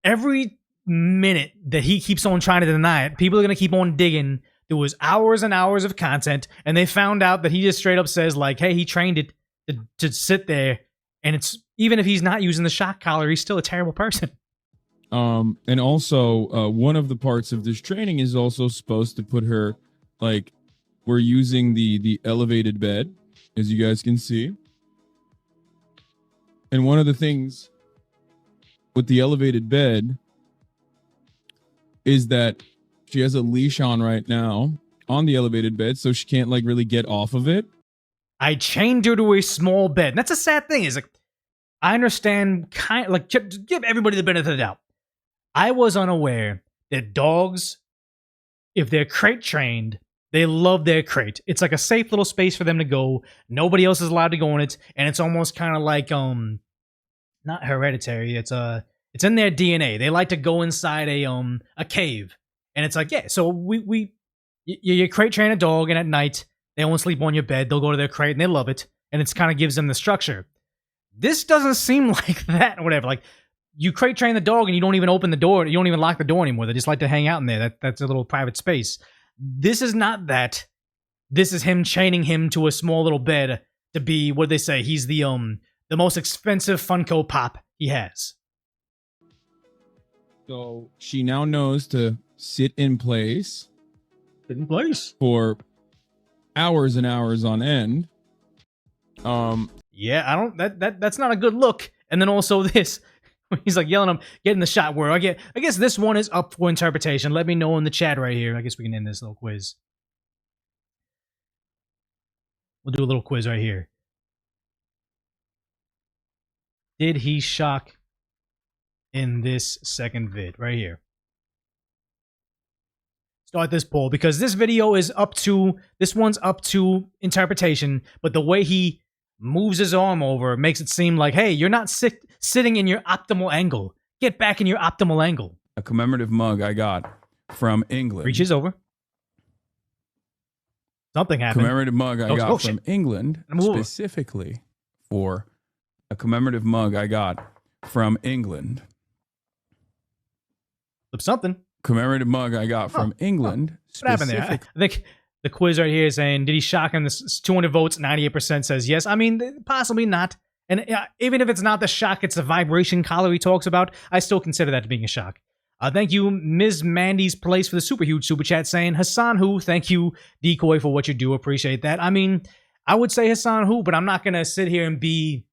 every minute that he keeps on trying to deny it, people are going to keep on digging through his hours and hours of content, and they found out that he just straight up says, like, hey, he trained it to sit there, and it's, even if he's not using the shock collar, he's still a terrible person. And also, one of the parts of this training is also supposed to put her, like, we're using the elevated bed, as you guys can see. And one of the things with the elevated bed is that she has a leash on right now on the elevated bed, so she can't, like, really get off of it. I chained her to a small bed. And that's a sad thing. Is like, I understand, give everybody the benefit of the doubt. I was unaware that dogs, if they're crate trained, they love their crate. It's like a safe little space for them to go. Nobody else is allowed to go in it, and it's almost kind of like not hereditary. It's in their DNA. They like to go inside a cave, and it's like, yeah. So you crate train a dog, and at night they won't sleep on your bed. They'll go to their crate, and they love it, and it's kind of gives them the structure. This doesn't seem like that, or whatever. Like, you crate train the dog, and you don't even open the door. You don't even lock the door anymore. They just like to hang out in there. That's a little private space. This is not that. This is him chaining him to a small little bed to be, what they say, he's the most expensive Funko Pop he has. So she now knows to sit in place. Sit in place. For hours and hours on end. Yeah, that's not a good look. And then also this. He's like yelling him, get in the shot where I guess this one is up for interpretation. Let me know in the chat right here. I guess we can end this little quiz. We'll do a little quiz right here. Did he shock in this second vid right here? Start this poll because this video is this one's up to interpretation, but the way he moves his arm over makes it seem like, hey, you're not sitting in your optimal angle. Get back in your optimal angle. A commemorative mug I got from England. Reaches over. Something happened. Commemorative mug I got from England, specifically for a commemorative mug I got from England. Something. Commemorative mug I got from England. What happened there? I think the quiz right here is saying, did he shock him? This 200 votes, 98% says yes. I mean, possibly not. And even if it's not the shock, it's the vibration collar he talks about, I still consider that being a shock. Thank you, Ms. Mandy's Place, for the super huge super chat saying, Hassan Hu, thank you, Decoy, for what you do. Appreciate that. I mean, I would say Hassan Hu, but I'm not going to sit here and be...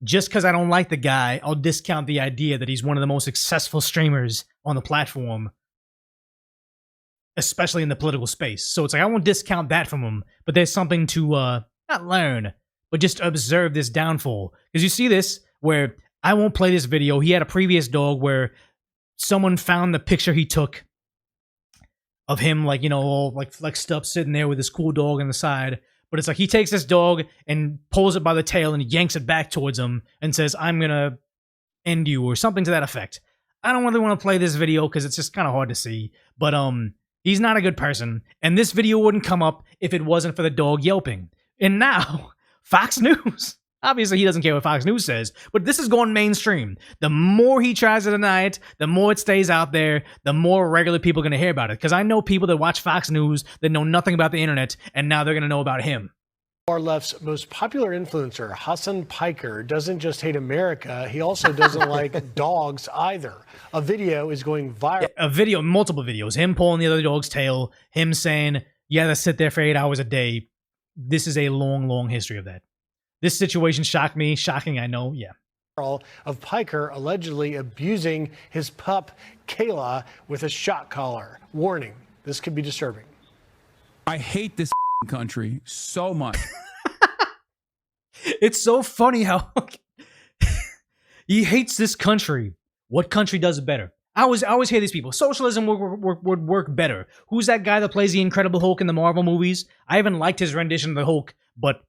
Just because I don't like the guy, I'll discount the idea that he's one of the most successful streamers on the platform, especially in the political space. So it's like, I won't discount that from him, but there's something to not learn, but just observe this downfall. Because you see this, where I won't play this video. He had a previous dog where someone found the picture he took of him, like, you know, all like stuff sitting there with this cool dog on the side. But it's like he takes this dog and pulls it by the tail and yanks it back towards him and says, I'm going to end you, or something to that effect. I don't really want to play this video because it's just kind of hard to see. But he's not a good person. And this video wouldn't come up if it wasn't for the dog yelping. And now, Fox News. Obviously, he doesn't care what Fox News says, but this is going mainstream. The more he tries to deny it, the more it stays out there, the more regular people are going to hear about it. Because I know people that watch Fox News that know nothing about the internet, and now they're going to know about him. Far left's most popular influencer, Hassan Piker, doesn't just hate America, he also doesn't like dogs either. A video is going viral. A video, multiple videos, him pulling the other dog's tail, him saying, you gotta sit there for 8 hours a day. This is a long, long history of that. This situation shocked me. Shocking, I know. Yeah. Of Piker allegedly abusing his pup, Kayla, with a shock collar. Warning, this could be disturbing. I hate this country so much. It's so funny how he hates this country. What country does it better? I always hear these people. Socialism would work better. Who's that guy that plays the Incredible Hulk in the Marvel movies? I haven't liked his rendition of the Hulk, but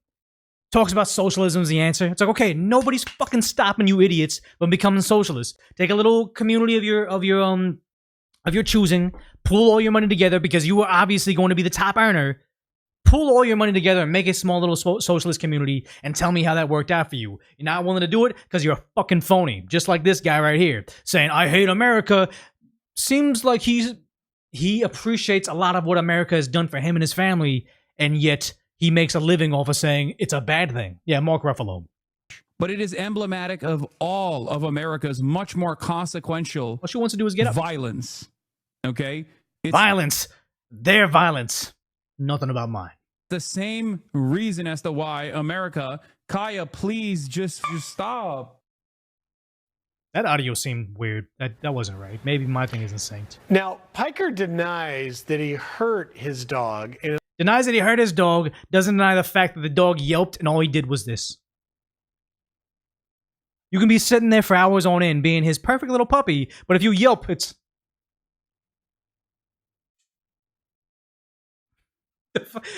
talks about socialism is the answer. It's like, okay, nobody's fucking stopping you idiots from becoming socialists. Take a little community of your choosing, pool all your money together because you are obviously going to be the top earner. pull all your money together and make a small little socialist community and tell me how that worked out for you. You're not willing to do it because you're a fucking phony. Just like this guy right here saying, I hate America. Seems like he appreciates a lot of what America has done for him and his family, and yet he makes a living off of saying it's a bad thing. Yeah, Mark Ruffalo. But it is emblematic of all of America's much more consequential What she wants to do is get up. violence. Okay? It's Violence. Their violence. Nothing about mine. the same reason as to why America, Kaya, please just stop. That audio seemed weird. That wasn't right. Maybe my thing isn't synced. Now, Piker denies that he hurt his dog. And Denies that he hurt his dog. Doesn't deny the fact that the dog yelped and all he did was this. You can be sitting there for hours on end being his perfect little puppy, but if you yelp, it's...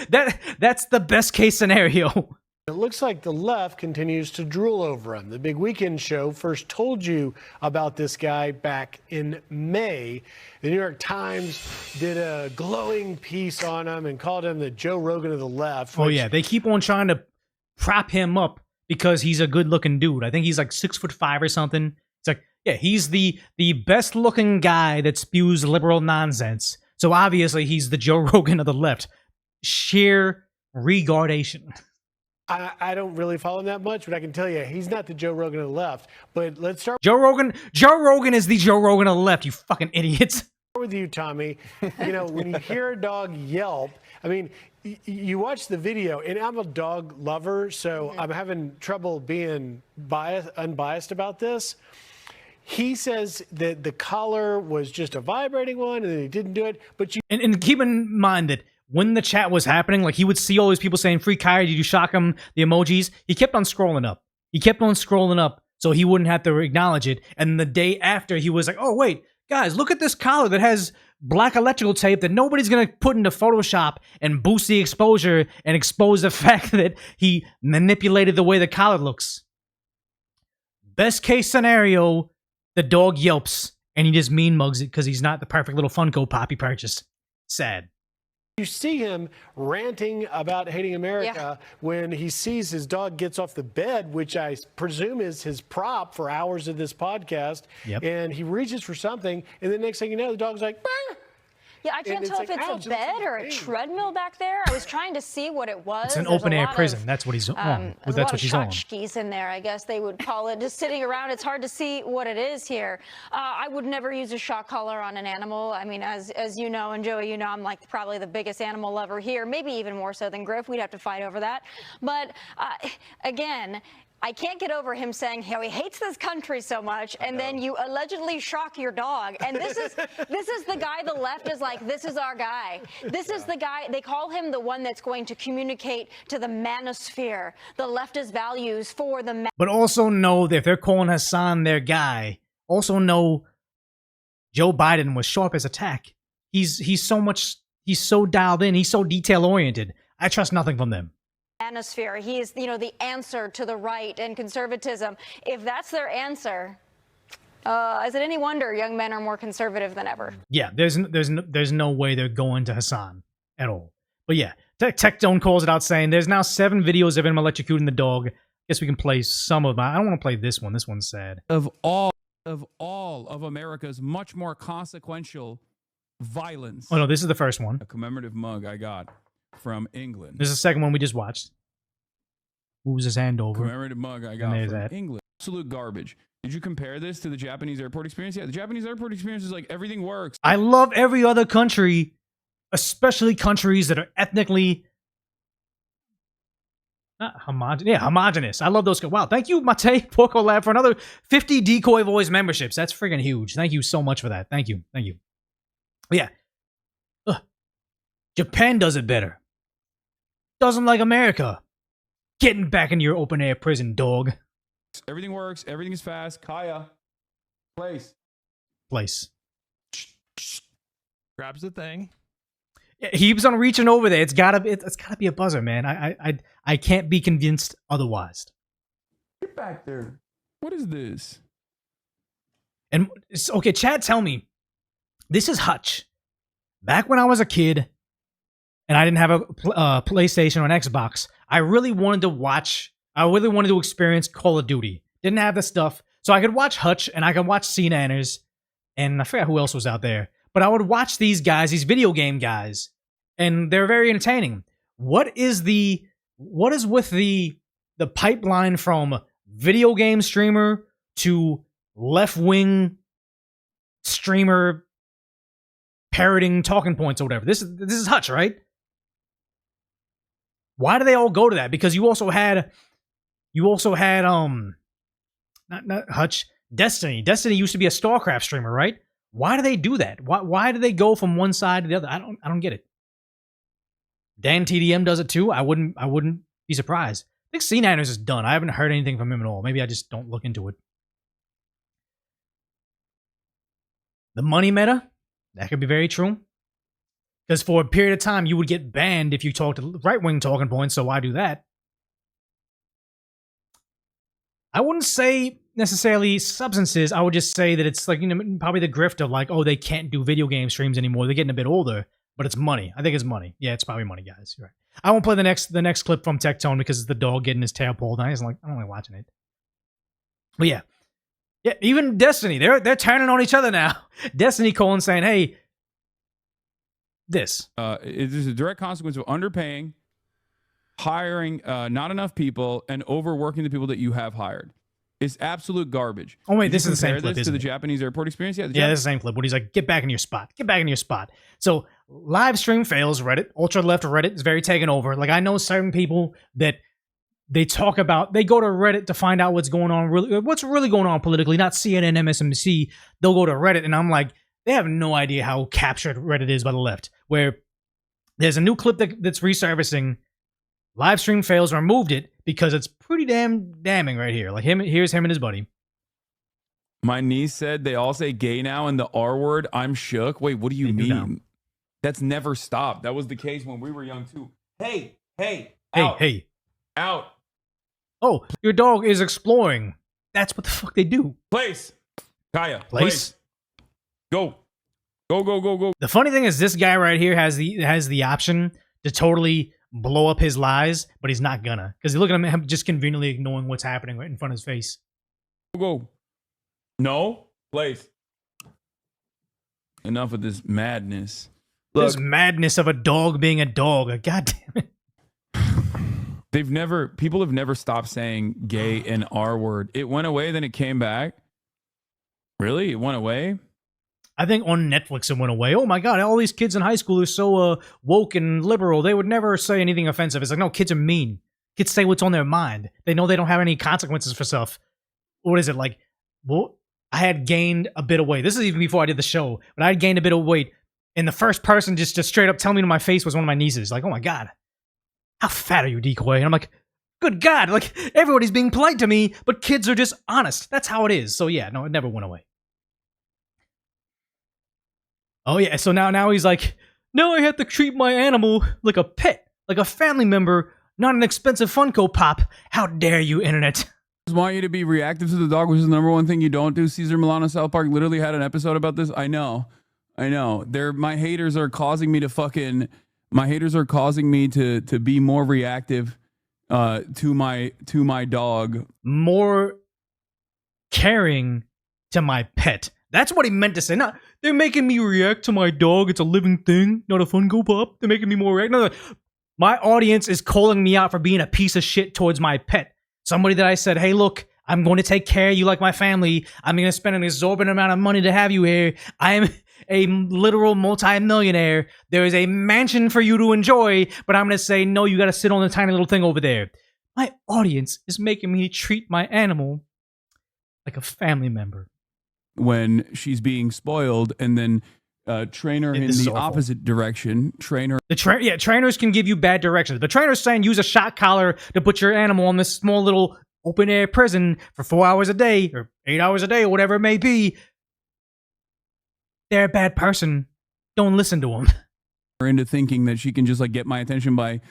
That's the best case scenario. it looks like the left continues to drool over him. The Big Weekend Show first told you about this guy back in May. The New York Times did a glowing piece on him and called him the Joe Rogan of the left. Oh yeah, they keep on trying to prop him up because he's a good-looking dude. I think he's like 6'5" or something. It's like, yeah, he's the best-looking guy that spews liberal nonsense. So obviously he's the Joe Rogan of the left. Sheer regardation. I don't really follow him that much, but I can tell you he's not the Joe Rogan of the left. But let's start Joe Rogan is the Joe Rogan of the left, you fucking idiots. with you, Tommy. You know, when you hear a dog yelp, I mean, you watch the video, and I'm a dog lover, so I'm having trouble being unbiased about this. He says that the collar was just a vibrating one and that he didn't do it, but you... And keep in mind that when the chat was happening, like he would see all these people saying, free Kyrie, did you shock him? The emojis. He kept on scrolling up. He kept on scrolling up so he wouldn't have to acknowledge it. And the day after, he was like, oh, wait, guys, look at this collar that has black electrical tape that nobody's going to put into Photoshop and boost the exposure and expose the fact that he manipulated the way the collar looks. Best case scenario, the dog yelps and he just mean mugs it because he's not the perfect little Funko Pop he purchased. Sad. You see him ranting about hating America when he sees his dog gets off the bed, which I presume is his prop for hours of this podcast. Yep. And he reaches for something, and the next thing you know, the dog's like, "Bah!" Yeah, I can't tell if it's ouch, a bed or a treadmill back there. I was trying to see what it was. It's an There's a open air lot prison. of, That's what he's on. There's That's a what she's lot on. of tchotchkes in there, I guess they would call it. Just sitting around, it's hard to see what it is here. I would never use a shock collar on an animal. I mean, as you know, and Joey, you know, I'm like probably the biggest animal lover here, maybe even more so than Griff. We'd have to fight over that. But again, I can't get over him saying how he hates this country so much, and then you allegedly shock your dog. And this is the guy the left is like, this is our guy. This is the guy, they call him the one that's going to communicate to the manosphere, the leftist values for the But also know that if they're calling Hassan their guy, also know Joe Biden was sharp as a tack. He's so dialed in, he's so detail oriented. I trust nothing from them. manosphere. He is, you know, the answer to the right and conservatism. If that's their answer, is it any wonder young men are more conservative than ever? Yeah, there's no way they're going to Hassan at all. But yeah, Tech Zone calls it out saying there's now 7 videos of him electrocuting the dog. Guess we can play some of them. I don't want to play this one. This one's sad. Of all of America's much more consequential violence. Oh no, this is the first one. A commemorative mug I got from England. This is the second one we just watched. Moves his hand over. Commemorative mug I got from England. Absolute garbage. Did you compare this to the Japanese airport experience? Yeah, the Japanese airport experience is like everything works. I love every other country, especially countries that are ethnically not homogenous. I love those. Wow, thank you, Mate Porco Lab, for another 50 Decoy Voice memberships. That's friggin' huge. Thank you so much for that. Thank you. But yeah. Japan does it better. Doesn't like America. Getting back into your open air prison, dog. Everything works. Everything is fast. Kaya. Place. Grabs the thing. He keeps on reaching over there. It's gotta be a buzzer, man. I can't be convinced otherwise. Get back there. What is this? And okay, Chad, tell me. This is Hutch. Back when I was a kid, and I didn't have a PlayStation or an Xbox, I really wanted to experience Call of Duty. Didn't have the stuff, so I could watch Hutch and I could watch CNanners, and I forgot who else was out there. But I would watch these guys, these video game guys, and they're very entertaining. What is with the pipeline from video game streamer to left-wing streamer parroting talking points or whatever? This is Hutch, right? Why do they all go to that? Because you also had not Hutch, Destiny. Destiny used to be a StarCraft streamer, right? Why do they do that? Why do they go from one side to the other? I don't get it. Dan TDM does it too. I wouldn't be surprised. I think C9ers is done. I haven't heard anything from him at all. Maybe I just don't look into it. The money meta, that could be very true. Because for a period of time, you would get banned if you talked right-wing talking points, so why do that? I wouldn't say necessarily substances. I would just say that it's like, probably the grift of like, oh, they can't do video game streams anymore. They're getting a bit older, but it's money. I think it's money. Yeah, it's probably money, guys. You're right. I won't play the next clip from Tectone because it's the dog getting his tail pulled. I don't like watching it. But yeah, even Destiny, they're turning on each other now. Destiny calling saying, "Hey, this is a direct consequence of underpaying, hiring not enough people, and overworking the people that you have hired. It's absolute garbage." Oh wait, this is the same clip, to the Japanese airport experience. Yeah, this is the same clip. When he's like, "Get back in your spot. Get back in your spot." So live stream fails. Reddit, ultra left Reddit is very taken over. Like I know certain people that they talk about. They go to Reddit to find out what's going on. What's really going on politically? Not CNN, MSNBC. They'll go to Reddit, and I'm like, they have no idea how captured Reddit is by the left. Where there's a new clip that's resurfacing. Live stream fails, removed it because it's pretty damning right here. Like here's him and his buddy. My niece said they all say gay now and the R word. I'm shook. Wait, what do you mean? That's never stopped. That was the case when we were young too. Hey, out. Oh, your dog is exploring. That's what the fuck they do. Place. Kaya. Place. Go. The funny thing is this guy right here has the option to totally blow up his lies, but he's not gonna, because you look at him just conveniently ignoring what's happening right in front of his face. Go. No place. Enough of this madness. Look, this madness of a dog being a dog. God damn it. People have never stopped saying gay and R word. It went away, then it came back. Really? It went away? I think on Netflix it went away. Oh my God, all these kids in high school are so woke and liberal. They would never say anything offensive. It's like, no, kids are mean. Kids say what's on their mind. They know they don't have any consequences for stuff. What is it like? Well, I had gained a bit of weight. This is even before I did the show, but I had gained a bit of weight. And the first person just straight up telling me to my face was one of my nieces. Like, oh my God, how fat are you, Decoy? And I'm like, good God, like everybody's being polite to me, but kids are just honest. That's how it is. So yeah, no, it never went away. Oh yeah, so now he's like, no, I have to treat my animal like a pet, like a family member, not an expensive Funko Pop. How dare you, internet? I just want you to be reactive to the dog, which is the number one thing you don't do. Caesar Milano South Park literally had an episode about this. I know. My haters are causing me to be more reactive to my dog. More caring to my pet. That's what he meant to say. No, they're making me react to my dog. It's a living thing, not a Funko Pop. They're making me more react. No, my audience is calling me out for being a piece of shit towards my pet. Somebody that I said, hey, look, I'm going to take care of you like my family. I'm going to spend an exorbitant amount of money to have you here. I am a literal multi-millionaire. There is a mansion for you to enjoy, but I'm going to say, no, you got to sit on the tiny little thing over there. My audience is making me treat my animal like a family member. When she's being spoiled, and then train her in the opposite direction. Trainers can give you bad directions. The trainer's saying use a shock collar to put your animal in this small little open air prison for 4 hours a day or 8 hours a day or whatever it may be. They're a bad person. Don't listen to them. Into thinking that she can just like get my attention by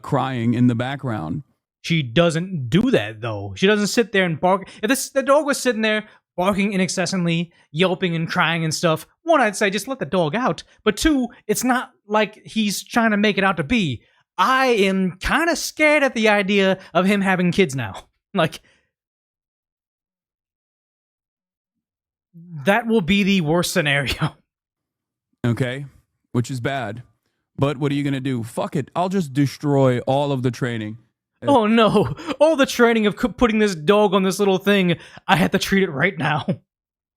crying in the background. She doesn't do that though. She doesn't sit there and bark. If the dog was sitting there barking incessantly, yelping and crying and stuff, one, I'd say just let the dog out. But two, it's not like he's trying to make it out to be. I am kind of scared at the idea of him having kids now. Like, that will be the worst scenario. Okay, which is bad. But what are you going to do? Fuck it. I'll just destroy all of the training. Oh no, all the training of putting this dog on this little thing, I have to treat it right now.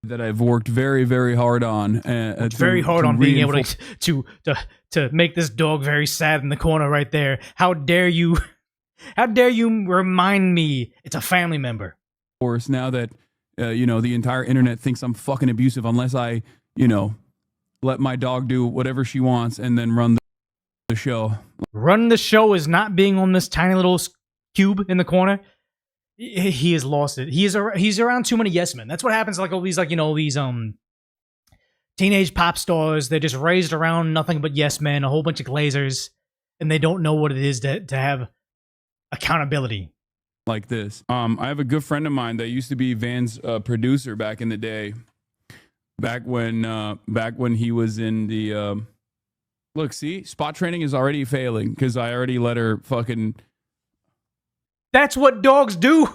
That I've worked very, very hard on. Very hard on being able to make this dog very sad in the corner right there. How dare you? How dare you remind me it's a family member? Of course, now that, the entire internet thinks I'm fucking abusive unless I, let my dog do whatever she wants and then run the show. Run the show is not being on this tiny little cube in the corner. He has lost it. He's around too many yes men. That's what happens. Like all these, these teenage pop stars. They're just raised around nothing but yes men, a whole bunch of glazers, and they don't know what it is to have accountability. Like this. I have a good friend of mine that used to be Van's producer back in the day. Back when he was in the look, see, spot training is already failing because I already let her fucking. That's what dogs do.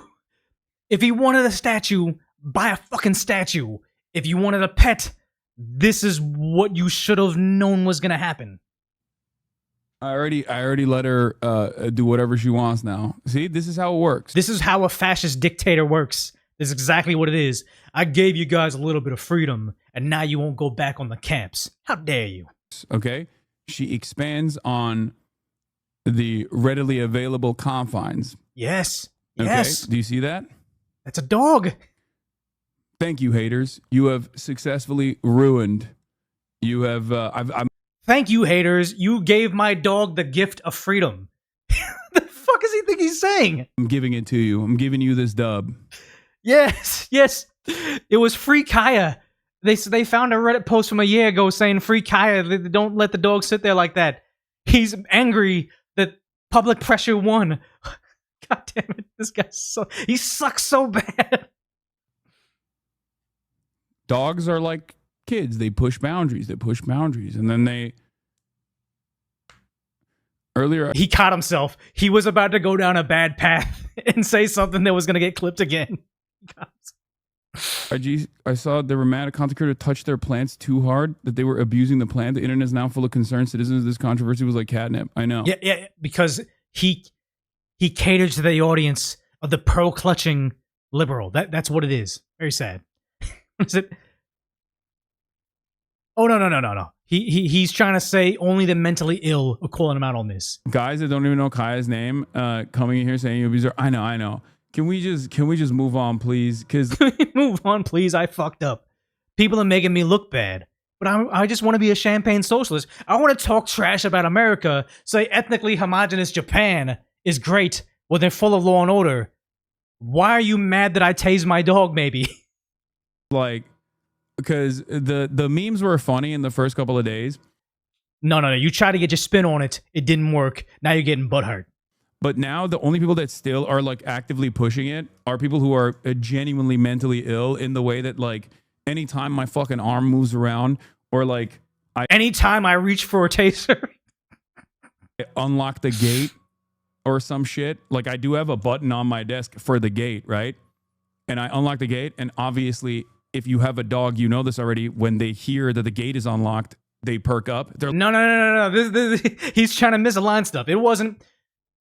If he wanted a statue, buy a fucking statue. If you wanted a pet, this is what you should have known was gonna happen. I already let her do whatever she wants now. See, this is how it works. This is how a fascist dictator works. This is exactly what it is. I gave you guys a little bit of freedom, and now you won't go back on the camps. How dare you? Okay? She expands on the readily available confines. Yes. Okay? Yes. Do you see that? That's a dog. Thank you, haters. You have successfully ruined. You have. Thank you, haters. You gave my dog the gift of freedom. The fuck does he think he's saying? I'm giving it to you. I'm giving you this dub. Yes. It was Free Kaya. They found a Reddit post from a year ago saying Free Kaya. Don't let the dog sit there like that. He's angry that public pressure won. God damn it. This guy he sucks so bad. Dogs are like kids. They push boundaries. And then earlier he caught himself. He was about to go down a bad path and say something that was going to get clipped again. I saw the dramatic content creator touch their plants too hard, that they were abusing the plant. The internet is now full of concerned citizens. This controversy was like catnip. I know. Yeah, because he caters to the audience of the pearl clutching liberal. That's what it is. Very sad. Is it? Oh no. He's trying to say only the mentally ill are calling him out on this. Guys that don't even know Kaya's name, coming in here saying you abuser. I know. Can we just move on, please? Because move on, please. I fucked up. People are making me look bad, but I just want to be a champagne socialist. I want to talk trash about America. Say ethnically homogenous Japan is great when they're full of law and order. Why are you mad that I tased my dog? Maybe because the memes were funny in the first couple of days. No. You try to get your spin on it. It didn't work. Now you're getting butthurt. But now the only people that still are like actively pushing it are people who are genuinely mentally ill in the way that like anytime my fucking arm moves around or like anytime I reach for a taser, unlock the gate or some shit. Like I do have a button on my desk for the gate, right? And I unlock the gate, and obviously if you have a dog, you know this already. When they hear that the gate is unlocked, they perk up. They're no. He's trying to misalign stuff. It wasn't.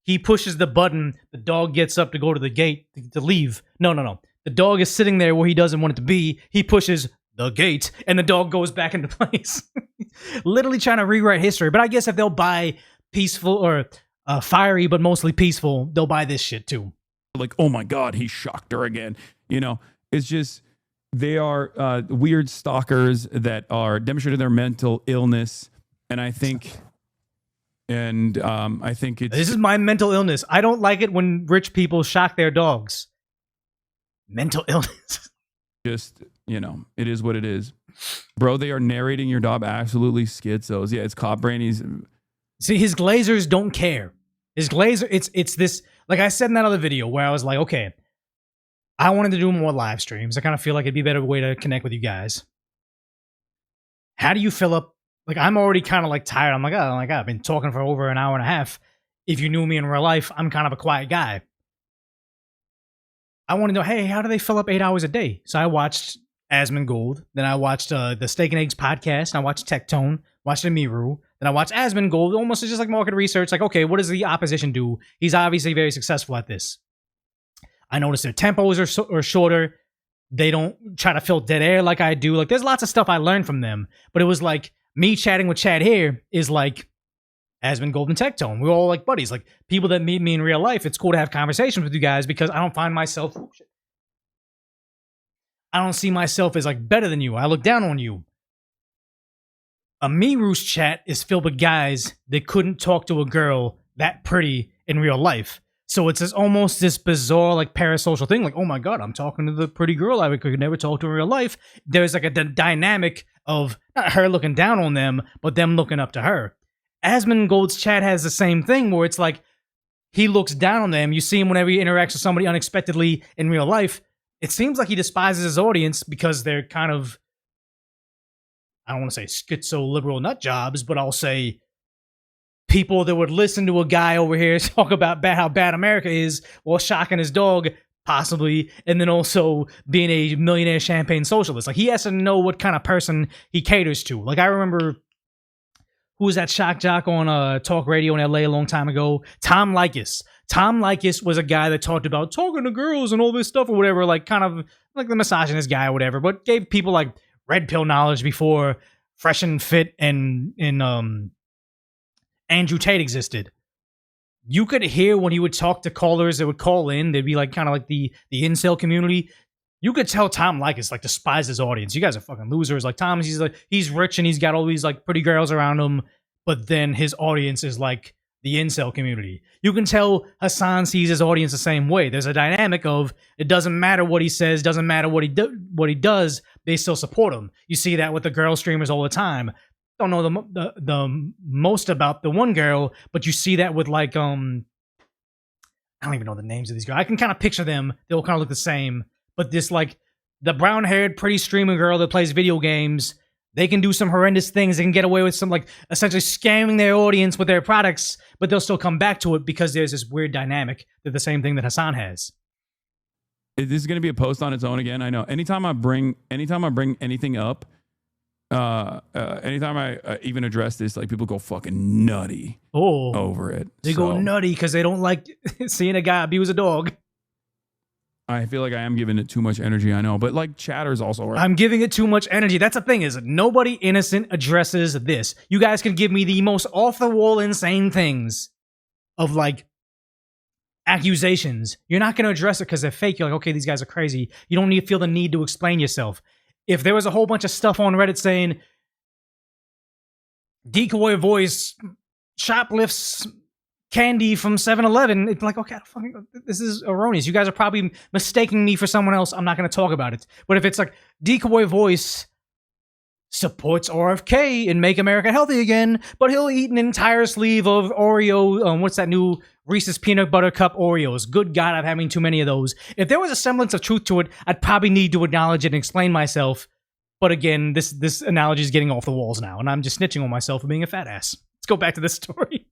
He pushes the button. The dog gets up to go to the gate to leave. No. The dog is sitting there where he doesn't want it to be. He pushes the gate, and the dog goes back into place. Literally trying to rewrite history. But I guess if they'll buy peaceful or fiery, but mostly peaceful, they'll buy this shit too. Like, oh my God, he shocked her again. It's just. They are weird stalkers that are demonstrating their mental illness, and I think it's... This is my mental illness. I don't like it when rich people shock their dogs. Mental illness. Just, it is what it is. Bro, they are narrating your dog absolutely schizos. Yeah, it's cop brain. See, his glazers don't care. His glazer, it's this... Like I said in that other video where I was like, okay... I wanted to do more live streams. I kind of feel like it'd be a better way to connect with you guys. How do you fill up? Like, I'm already kind of like tired. I'm like, oh my God, I've been talking for over an hour and a half. If you knew me in real life, I'm kind of a quiet guy. I want to know, hey, how do they fill up 8 hours a day? So I watched Asmongold. Then I watched the Steak and Eggs podcast. And I watched Tech Tone. Watched Amiru. Then I watched Asmongold. Almost just like market research. Like, okay, what does the opposition do? He's obviously very successful at this. I noticed their tempos are shorter. They don't try to fill dead air like I do. Like, there's lots of stuff I learned from them. But it was like me chatting with Chad here is like Asmongold and Tech Tone. We're all like buddies. Like, people that meet me in real life, it's cool to have conversations with you guys because I don't find myself... I don't see myself as like better than you. I look down on you. Amiru's chat is filled with guys that couldn't talk to a girl that pretty in real life. So it's almost this bizarre, like, parasocial thing. Like, oh my God, I'm talking to the pretty girl I could never talk to in real life. There's like a dynamic of not her looking down on them, but them looking up to her. Asmongold's chat has the same thing where it's like he looks down on them. You see him whenever he interacts with somebody unexpectedly in real life. It seems like he despises his audience because they're kind of, I don't want to say schizo-liberal nut jobs, but I'll say people that would listen to a guy over here talk about how bad America is while shocking his dog, possibly, and then also being a millionaire champagne socialist. Like, he has to know what kind of person he caters to. Like, I remember, who was that shock jock on talk radio in LA a long time ago? Tom Likas. Tom Likas was a guy that talked about talking to girls and all this stuff or whatever, like kind of like the misogynist guy or whatever, but gave people like red pill knowledge before Fresh and Fit and Andrew Tate existed. You could hear when he would talk to callers that would call in, they'd be like kind of like the incel community. You could tell Tom Likas like despised his audience. You guys are fucking losers. Like, Tom, he's rich and he's got all these like pretty girls around him, but then his audience is like the incel community. You can tell Hassan sees his audience the same way. There's a dynamic of it doesn't matter what he says, doesn't matter what he does, they still support him. You see that with the girl streamers all the time. Don't know the most about the one girl, but you see that with like I don't even know the names of these girls. I can kind of picture them. They all kind of look the same, but this like the brown-haired pretty streamer girl that plays video games, they can do some horrendous things. They can get away with some, like, essentially scamming their audience with their products, but they'll still come back to it because there's this weird dynamic. They're the same thing that Hassan has. This is going to be a post on its own again. I know. Anytime I bring anything up, anytime I even address this, like, people go fucking nutty over it. They go nutty because they don't like seeing a guy abuse a dog. I feel like I am giving it too much energy, I know, but like Chatter's also right. I'm giving it too much energy. That's the thing, is nobody innocent addresses this. You guys can give me the most off-the-wall insane things of like accusations. You're not going to address it because they're fake. You're like, okay, these guys are crazy. You don't need to feel the need to explain yourself. If there was a whole bunch of stuff on Reddit saying decoy voice shoplifts candy from 7-Eleven, it's like, okay, this is erroneous. You guys are probably mistaking me for someone else. I'm not going to talk about it. But if it's like decoy voice supports RFK and Make America Healthy Again, but he'll eat an entire sleeve of Oreo, what's that new Reese's Peanut Butter Cup Oreos. Good God, I'm having too many of those. If there was a semblance of truth to it, I'd probably need to acknowledge it and explain myself. But again, this analogy is getting off the walls now, and I'm just snitching on myself for being a fat ass. Let's go back to this story.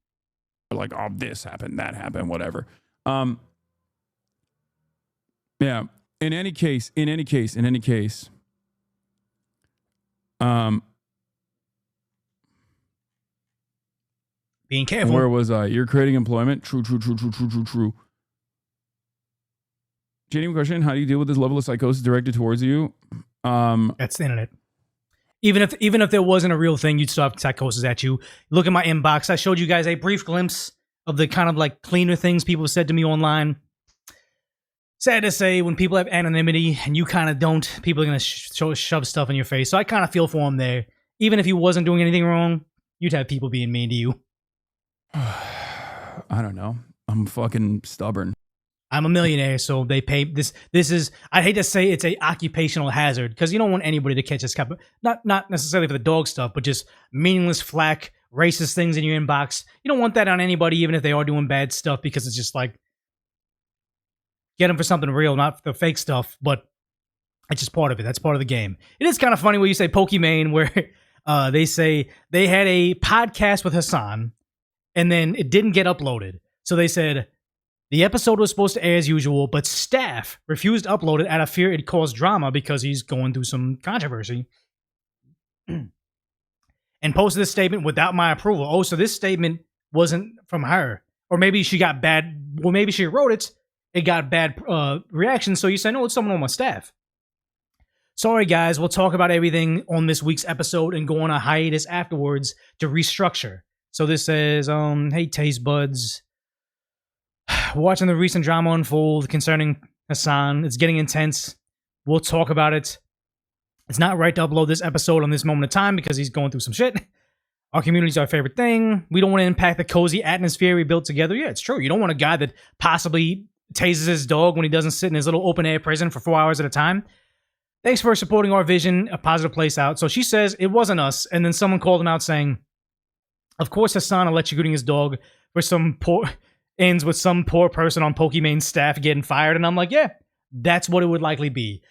Like, oh, this happened, that happened, whatever. Yeah. In any case. Being careful. Where was I? You're creating employment. True. Genuine question: how do you deal with this level of psychosis directed towards you? That's the internet. Even if there wasn't a real thing, you'd still have psychosis at you. Look at my inbox. I showed you guys a brief glimpse of the kind of like cleaner things people have said to me online. Sad to say, when people have anonymity and you kind of don't, people are going to shove stuff in your face. So I kind of feel for him there. Even if he wasn't doing anything wrong, you'd have people being mean to you. I don't know. I'm fucking stubborn. I'm a millionaire, so they pay this. This is, I hate to say it's a occupational hazard because you don't want anybody to catch this kind of, not necessarily for the dog stuff, but just meaningless flack, racist things in your inbox. You don't want that on anybody, even if they are doing bad stuff, because it's just like, get them for something real, not the fake stuff. But it's just part of it. That's part of the game. It is kind of funny when you say Pokimane, where they say they had a podcast with Hassan, and then it didn't get uploaded. So they said the episode was supposed to air as usual, but staff refused to upload it out of fear it'd cause drama because he's going through some controversy. And posted this statement without my approval. Oh, so this statement wasn't from her. Or maybe she got bad, well, maybe she wrote it, it got bad reaction, so you say, no, it's someone on my staff. Sorry, guys, we'll talk about everything on this week's episode and go on a hiatus afterwards to restructure. So this says, hey, taste buds. Watching the recent drama unfold concerning Hassan. It's getting intense. We'll talk about it. It's not right to upload this episode on this moment of time because he's going through some shit. Our community's our favorite thing. We don't want to impact the cozy atmosphere we built together. Yeah, it's true. You don't want a guy that possibly tases his dog when he doesn't sit in his little open-air prison for 4 hours at a time. Thanks for supporting our vision, a positive place out. So she says it wasn't us, and then someone called him out saying, of course Hassan electrocuting his dog for some poor... ends with some poor person on Pokimane's staff getting fired. And I'm like, yeah, that's what it would likely be.